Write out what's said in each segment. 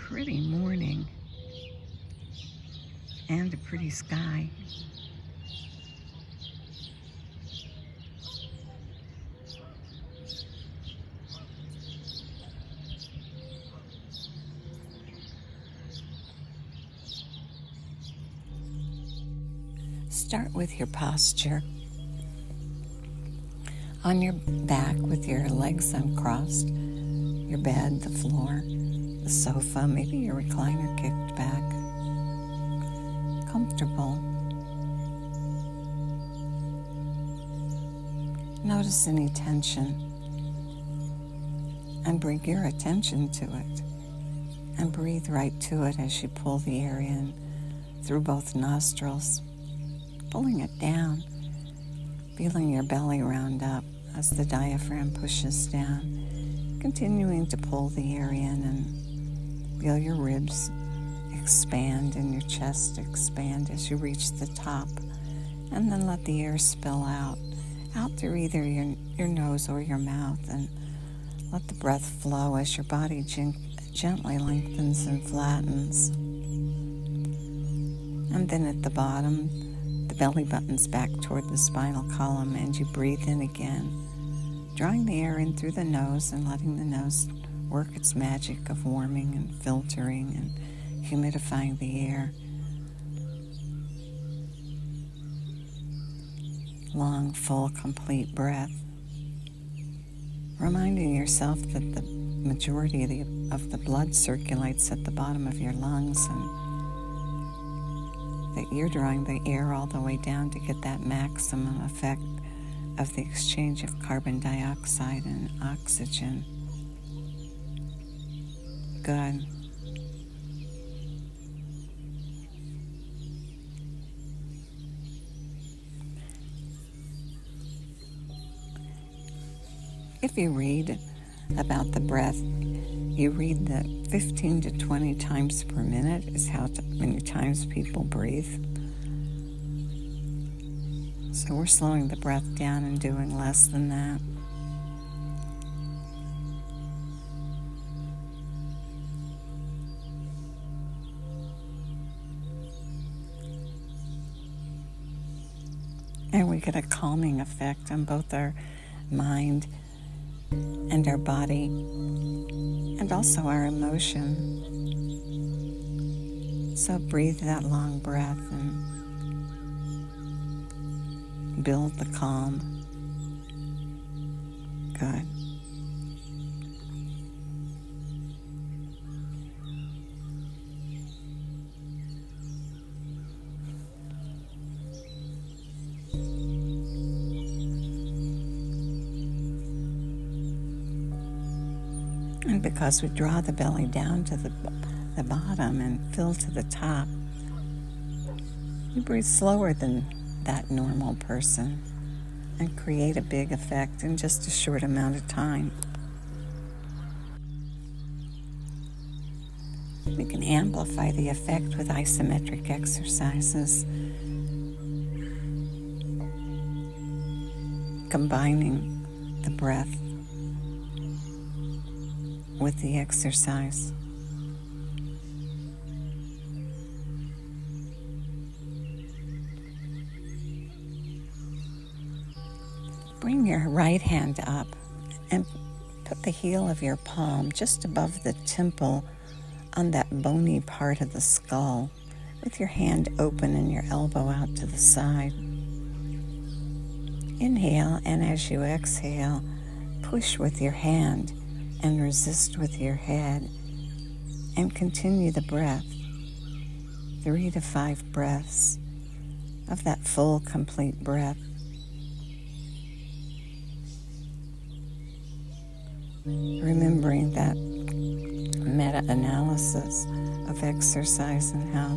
pretty morning and a pretty sky. Start with your posture. On your back with your legs uncrossed, your bed, the floor, the sofa, maybe your recliner kicked back. Comfortable. Notice any tension and bring your attention to it and breathe right to it as you pull the air in through both nostrils, pulling it down, feeling your belly round up as the diaphragm pushes down, continuing to pull the air in and feel your ribs expand and your chest expand as you reach the top, and then let the air spill out through either your nose or your mouth, and let the breath flow as your body gently lengthens and flattens. And then at the bottom, the belly button's back toward the spinal column, and you breathe in again, drawing the air in through the nose and letting the nose work its magic of warming and filtering and humidifying the air. Long, full, complete breath. Reminding yourself that the majority of the blood circulates at the bottom of your lungs, and that you're drawing the air all the way down to get that maximum effect of the exchange of carbon dioxide and oxygen. Good. If you read about the breath, you read that 15 to 20 times per minute is how many times people breathe. So we're slowing the breath down and doing less than that. And we get a calming effect on both our mind and our body, and also our emotion. So breathe that long breath and build the calm. Good. And because we draw the belly down to the bottom and fill to the top, you breathe slower than that normal person and create a big effect in just a short amount of time. We can amplify the effect with isometric exercises, combining the breath with the exercise. Bring your right hand up and put the heel of your palm just above the temple on that bony part of the skull, with your hand open and your elbow out to the side. Inhale, and as you exhale, push with your hand and resist with your head, and continue the breath. 3 to 5 breaths of that full, complete breath. Remembering that meta-analysis of exercise and how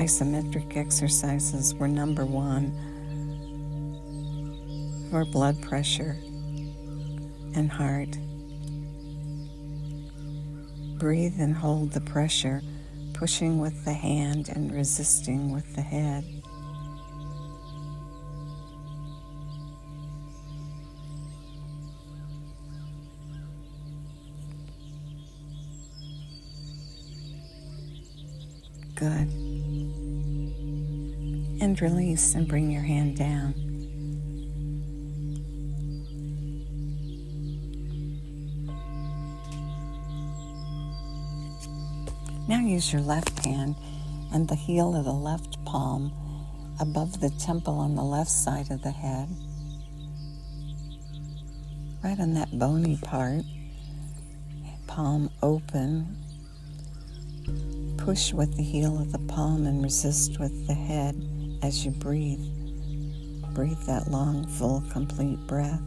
isometric exercises were number 1 for blood pressure and heart. Breathe and hold the pressure, pushing with the hand and resisting with the head. Good. And release and bring your hand down. Now use your left hand and the heel of the left palm above the temple on the left side of the head, right on that bony part. Palm open. Push with the heel of the palm and resist with the head as you breathe. Breathe that long, full, complete breath.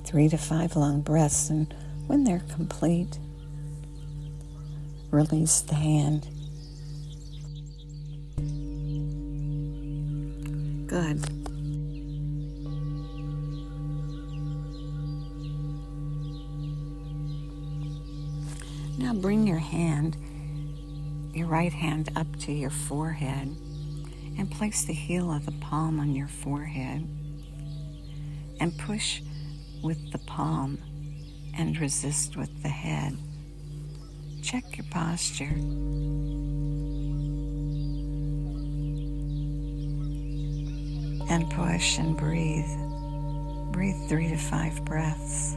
Three to 5 long breaths, and when they're complete, release the hand. Good. Now bring your right hand up to your forehead and place the heel of the palm on your forehead and push with the palm and resist with the head. Check your posture. And push and breathe. Breathe 3 to 5 breaths.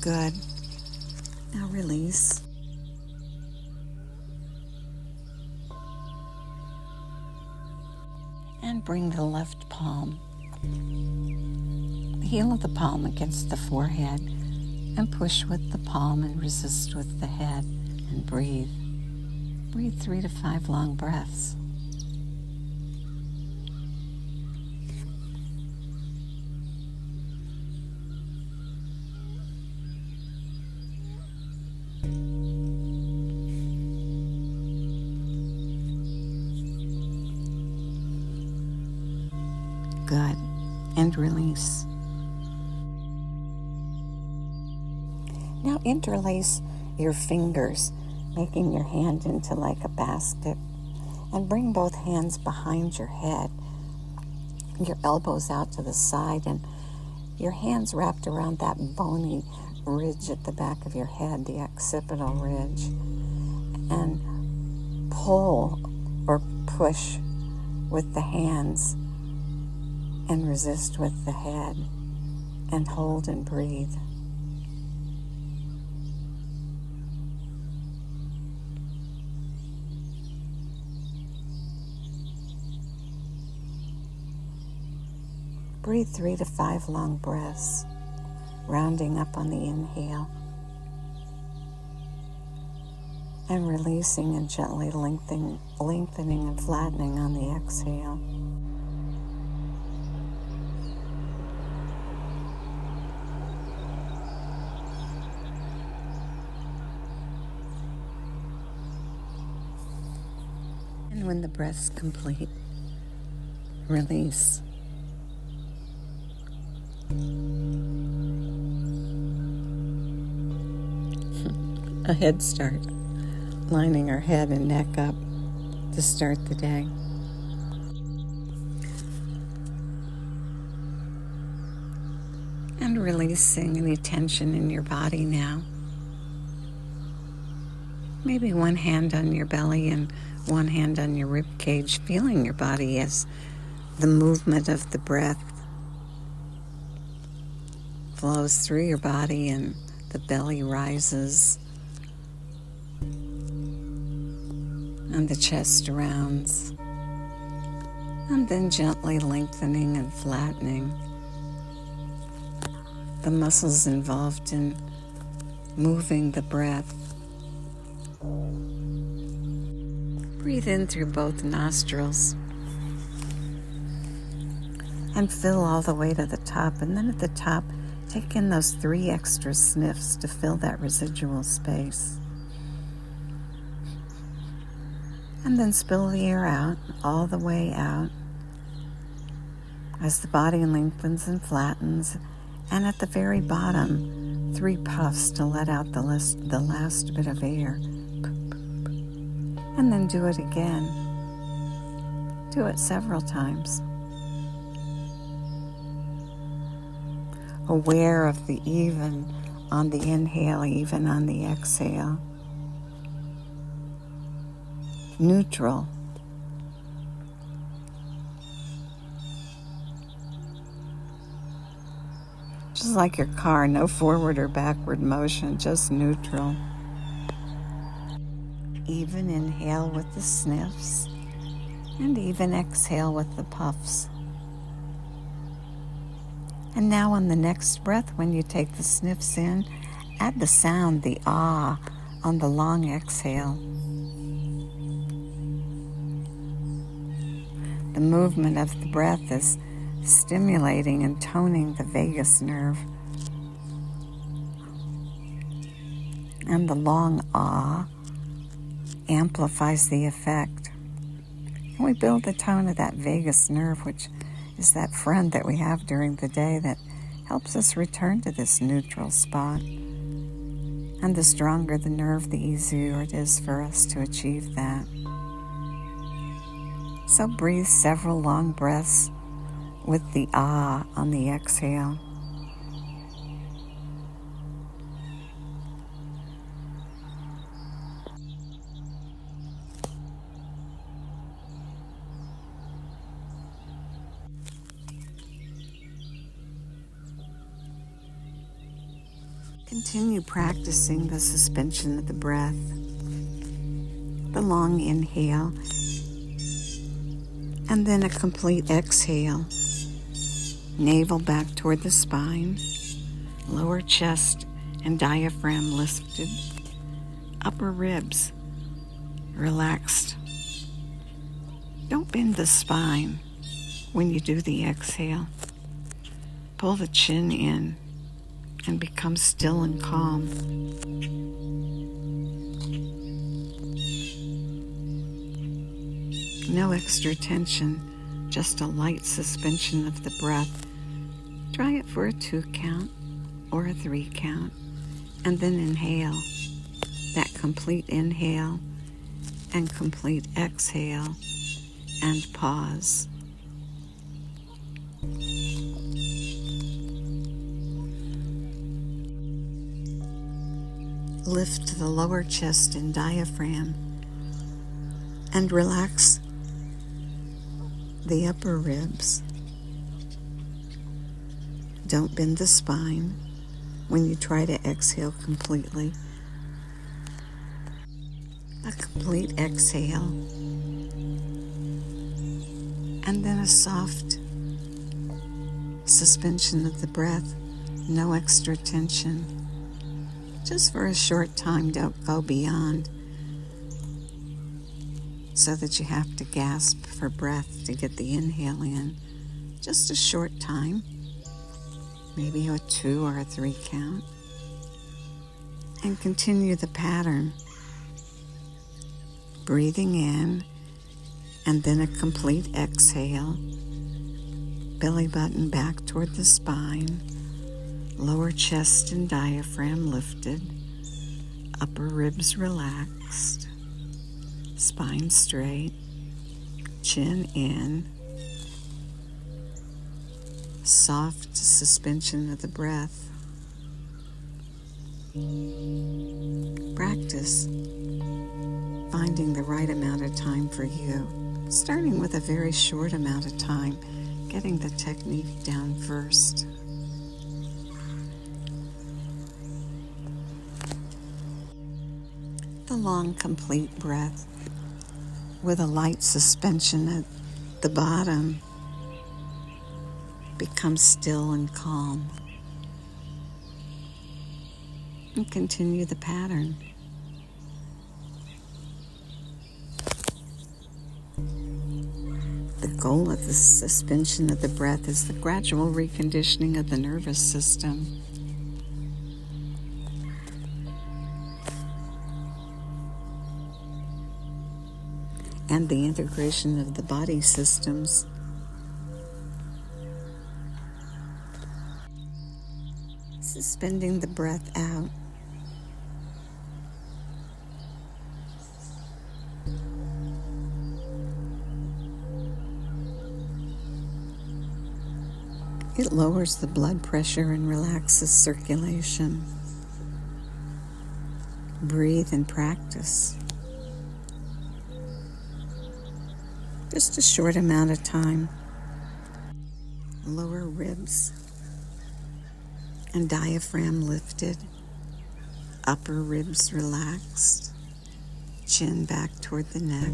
Good. Now release. And bring the left palm, the heel of the palm against the forehead, and push with the palm and resist with the head, and breathe. Breathe 3 to 5 long breaths. Good. And release. Now interlace your fingers, making your hand into like a basket, and bring both hands behind your head, your elbows out to the side, and your hands wrapped around that bony ridge at the back of your head, the occipital ridge, and pull or push with the hands and resist with the head, and hold and breathe. Breathe 3 to 5 long breaths, rounding up on the inhale, and releasing and gently lengthening and flattening on the exhale. And when the breath's complete, release. A head start, lining our head and neck up to start the day. And releasing any tension in your body now. Maybe one hand on your belly and one hand on your rib cage, feeling your body as the movement of the breath flows through your body and the belly rises. and the chest rounds, and then gently lengthening and flattening the muscles involved in moving the breath. Breathe in through both nostrils and fill all the way to the top, and then at the top, take in those 3 extra sniffs to fill that residual space. And then spill the air out, all the way out, as the body lengthens and flattens, and at the very bottom, 3 puffs to let out the last bit of air. And then do it again. Do it several times. Aware of the even on the inhale, even on the exhale. Neutral. Just like your car, no forward or backward motion, just neutral. Even inhale with the sniffs, and even exhale with the puffs. And now on the next breath, when you take the sniffs in, add the sound, the ah, on the long exhale. The movement of the breath is stimulating and toning the vagus nerve. And the long ah amplifies the effect. And we build the tone of that vagus nerve, which is that friend that we have during the day that helps us return to this neutral spot. And the stronger the nerve, the easier it is for us to achieve that. So breathe several long breaths with the ah on the exhale. Continue practicing the suspension of the breath, the long inhale, and then a complete exhale. Navel back toward the spine, lower chest and diaphragm lifted, upper ribs relaxed. Don't bend the spine when you do the exhale. Pull the chin in and become still and calm. No extra tension, just a light suspension of the breath. Try it for a 2 count or a 3 count, and then inhale. That complete inhale and complete exhale, and pause. Lift the lower chest and diaphragm and relax the upper ribs. Don't bend the spine when you try to exhale completely. A complete exhale, and then a soft suspension of the breath, no extra tension. Just for a short time, don't go beyond, so that you have to gasp for breath to get the inhale in. Just a short time, maybe a 2 or a 3 count, and continue the pattern. Breathing in, and then a complete exhale, belly button back toward the spine, lower chest and diaphragm lifted, upper ribs relaxed, spine straight, chin in, soft suspension of the breath. Practice finding the right amount of time for you, starting with a very short amount of time, getting the technique down first. The long, complete breath with a light suspension at the bottom, become still and calm. And continue the pattern. The goal of the suspension of the breath is the gradual reconditioning of the nervous system. And the integration of the body systems. Suspending the breath out. It lowers the blood pressure and relaxes circulation. Breathe and practice. Just a short amount of time. Lower ribs and diaphragm lifted. Upper ribs relaxed. Chin back toward the neck.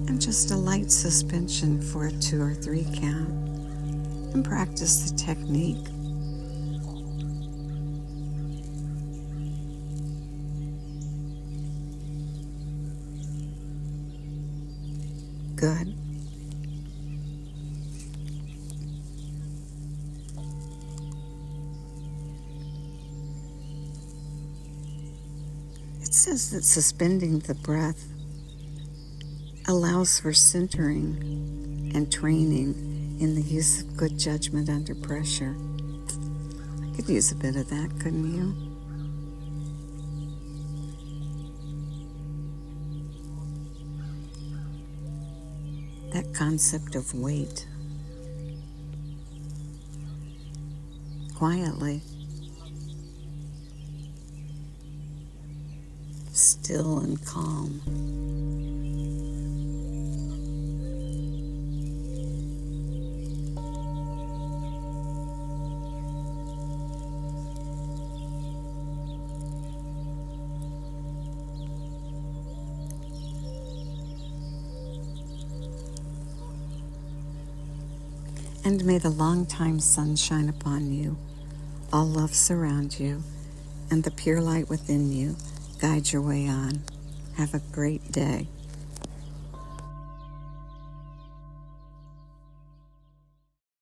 And just a light suspension for a 2 or 3 count. And practice the technique. Good. It says that suspending the breath allows for centering and training in the use of good judgment under pressure. I could use a bit of that, couldn't you? That concept of weight. Quietly. Still and calm. And may the long-time sun shine upon you, all love surround you, and the pure light within you guide your way on. Have a great day.